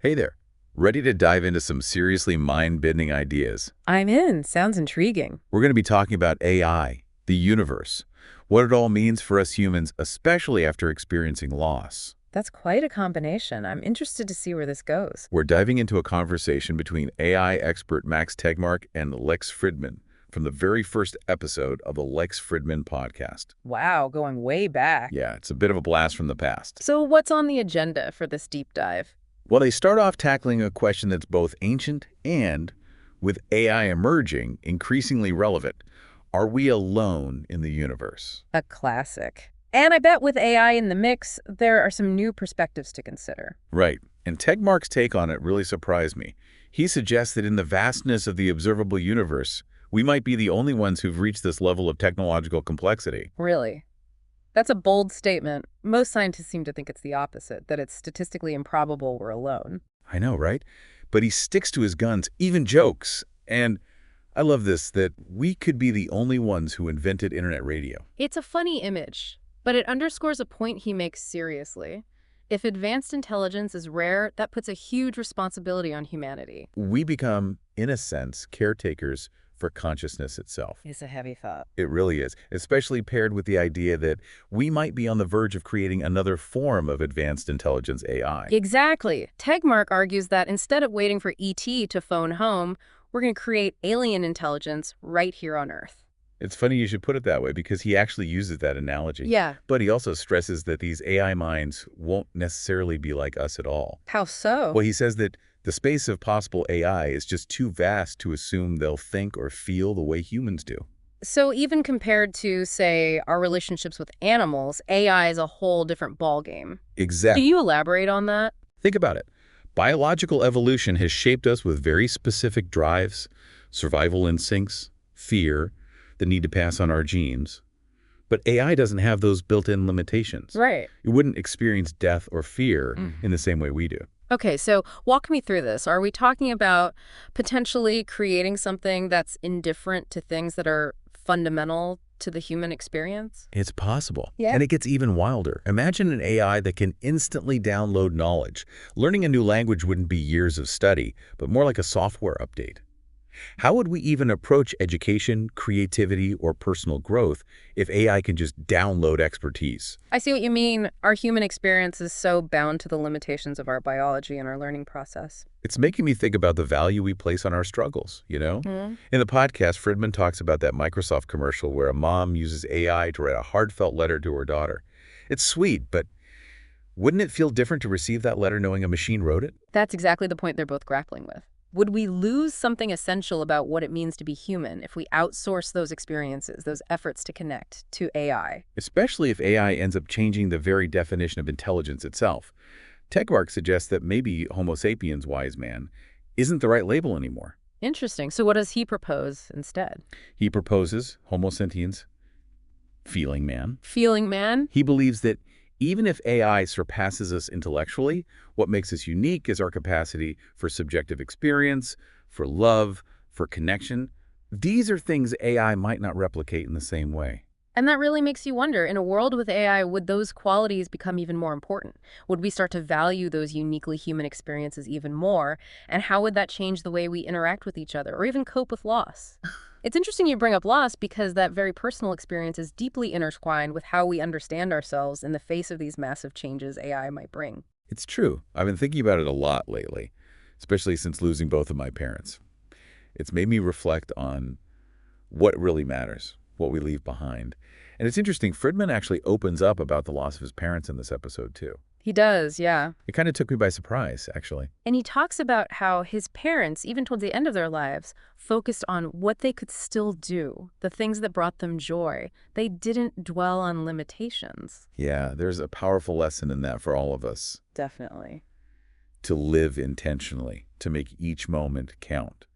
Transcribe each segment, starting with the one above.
Hey there. Ready to dive into some seriously mind-bending ideas? I'm in. Sounds intriguing. We're going to be talking about AI, the universe, what it all means for us humans, especially after experiencing loss. That's quite a combination. I'm interested to see where this goes. We're diving into a conversation between AI expert Max Tegmark and Lex Fridman from the very first episode of the Lex Fridman podcast. Wow, going way back. Yeah, it's a bit of a blast from the past. So what's on the agenda for this deep dive? Well, they start off tackling a question that's both ancient and, with AI emerging, increasingly relevant. Are we alone in the universe? A classic. And I bet with AI in the mix, there are some new perspectives to consider. Right. And Tegmark's take on it really surprised me. He suggests that in the vastness of the observable universe, we might be the only ones who've reached this level of technological complexity. Really? That's a bold statement. Most scientists seem to think it's the opposite, that it's statistically improbable we're alone. I know, right? But he sticks to his guns, even jokes. And I love this, that we could be the only ones who invented internet radio. It's a funny image, but it underscores a point he makes seriously. If advanced intelligence is rare, that puts a huge responsibility on humanity. We become, in a sense, caretakers for consciousness itself. It's a heavy thought. It really is, especially paired with the idea that we might be on the verge of creating another form of advanced intelligence AI. Exactly. Tegmark argues that instead of waiting for ET to phone home, we're going to create alien intelligence right here on Earth. It's funny you should put it that way because he actually uses that analogy. Yeah. But he also stresses that these AI minds won't necessarily be like us at all. How so? Well, he says that the space of possible AI is just too vast to assume they'll think or feel the way humans do. So even compared to, say, our relationships with animals, AI is a whole different ballgame. Exactly. Do you elaborate on that? Think about it. Biological evolution has shaped us with very specific drives, survival instincts, fear, the need to pass on our genes. But AI doesn't have those built-in limitations. Right. It wouldn't experience death or fear in the same way we do. Okay, so walk me through this. Are we talking about potentially creating something that's indifferent to things that are fundamental to the human experience? It's possible. Yeah. And it gets even wilder. Imagine an AI that can instantly download knowledge. Learning a new language wouldn't be years of study, but more like a software update. How would we even approach education, creativity, or personal growth if AI can just download expertise? I see what you mean. Our human experience is so bound to the limitations of our biology and our learning process. It's making me think about the value we place on our struggles, you know? In the podcast, Fridman talks about that Microsoft commercial where a mom uses AI to write a heartfelt letter to her daughter. It's sweet, but wouldn't it feel different to receive that letter knowing a machine wrote it? That's exactly the point they're both grappling with. Would we lose something essential about what it means to be human if we outsource those experiences, those efforts to connect, to AI? Especially if AI ends up changing the very definition of intelligence itself. Tegmark suggests that maybe Homo sapiens, wise man, isn't the right label anymore. Interesting. So what does he propose instead? He proposes Homo sentiens, feeling man. Feeling man? He believes that even if AI surpasses us intellectually, what makes us unique is our capacity for subjective experience, for love, for connection. These are things AI might not replicate in the same way. And that really makes you wonder, in a world with AI, would those qualities become even more important? Would we start to value those uniquely human experiences even more? And how would that change the way we interact with each other or even cope with loss? It's interesting you bring up loss because that very personal experience is deeply intertwined with how we understand ourselves in the face of these massive changes AI might bring. It's true. I've been thinking about it a lot lately, especially since losing both of my parents. It's made me reflect on what really matters, what we leave behind. And it's interesting, Fridman actually opens up about the loss of his parents in this episode, too. He does, yeah. It kind of took me by surprise, actually. And he talks about how his parents, even towards the end of their lives, focused on what they could still do, the things that brought them joy. They didn't dwell on limitations. Yeah, there's a powerful lesson in that for all of us. Definitely. To live intentionally, to make each moment count.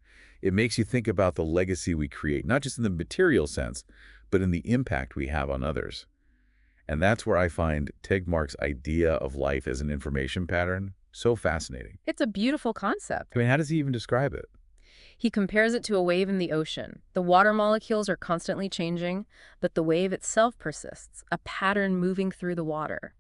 It makes you think about the legacy we create, not just in the material sense, but in the impact we have on others. And that's where I find Tegmark's idea of life as an information pattern so fascinating. It's a beautiful concept. I mean, how does he even describe it? He compares it to a wave in the ocean. The water molecules are constantly changing, but the wave itself persists, a pattern moving through the water.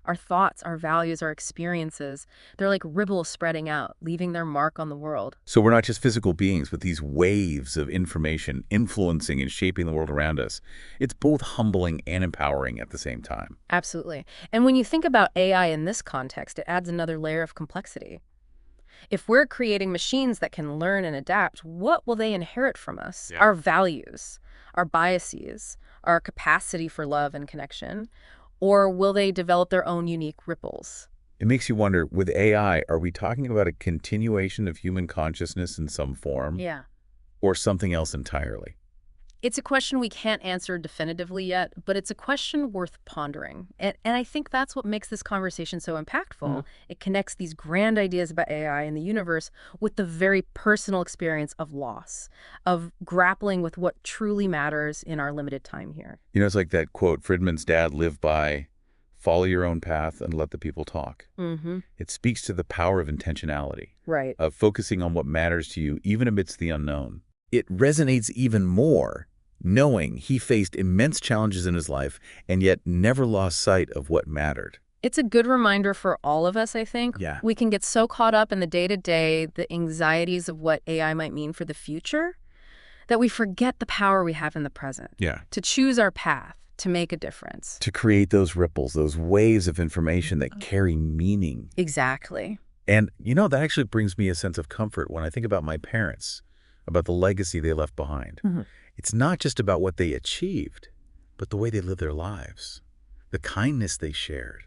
Our thoughts, our values, our experiences, they're like ripples spreading out, leaving their mark on the world. So we're not just physical beings, but these waves of information influencing and shaping the world around us. It's both humbling and empowering at the same time. Absolutely. And when you think about AI in this context, it adds another layer of complexity. If we're creating machines that can learn and adapt, what will they inherit from us? Yeah. Our values, our biases, our capacity for love and connection, or will they develop their own unique ripples? It makes you wonder, with AI, are we talking about a continuation of human consciousness in some form, Yeah. or something else entirely? It's a question we can't answer definitively yet, but it's a question worth pondering. And I think that's what makes this conversation so impactful. It connects these grand ideas about AI and the universe with the very personal experience of loss, of grappling with what truly matters in our limited time here. You know, it's like that quote Fridman's dad lived by, follow your own path and let the people talk. Mm-hmm. It speaks to the power of intentionality, Right. of focusing on what matters to you, even amidst the unknown. It resonates even more knowing he faced immense challenges in his life and yet never lost sight of what mattered. It's a good reminder for all of us, I think. Yeah. We can get so caught up in the day-to-day, the anxieties of what AI might mean for the future, that we forget the power we have in the present. Yeah. To choose our path, to make a difference. To create those ripples, those waves of information that carry meaning. Exactly. And, you know, that actually brings me a sense of comfort when I think about my parents, about the legacy they left behind. Mm-hmm. It's not just about what they achieved, but the way they lived their lives, the kindness they shared,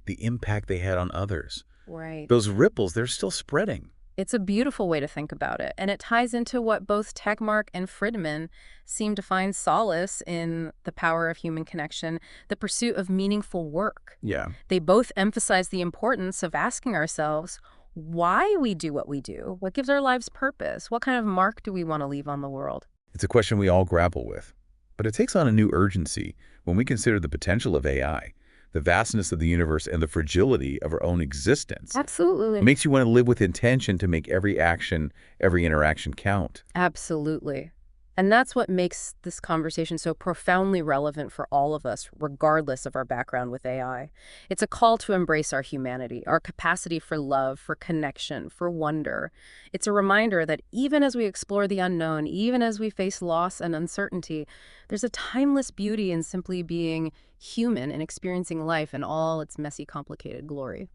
the impact they had on others. Right. Those ripples, they're still spreading. It's a beautiful way to think about it, and it ties into what both Tegmark and Fridman seem to find solace in the power of human connection, the pursuit of meaningful work. Yeah. They both emphasize the importance of asking ourselves why we do what we do, what gives our lives purpose, what kind of mark do we want to leave on the world? It's a question we all grapple with, but it takes on a new urgency when we consider the potential of AI, the vastness of the universe, and the fragility of our own existence. Absolutely. It makes you want to live with intention to make every action, every interaction count. Absolutely. And that's what makes this conversation so profoundly relevant for all of us, regardless of our background with AI. It's a call to embrace our humanity, our capacity for love, for connection, for wonder. It's a reminder that even as we explore the unknown, even as we face loss and uncertainty, there's a timeless beauty in simply being human and experiencing life in all its messy, complicated glory.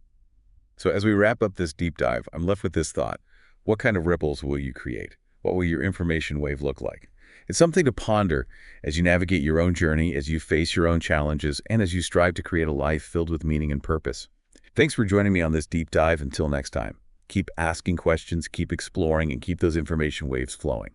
So as we wrap up this deep dive, I'm left with this thought. What kind of ripples will you create? What will your information wave look like? It's something to ponder as you navigate your own journey, as you face your own challenges, and as you strive to create a life filled with meaning and purpose. Thanks for joining me on this deep dive. Until next time, keep asking questions, keep exploring, and keep those information waves flowing.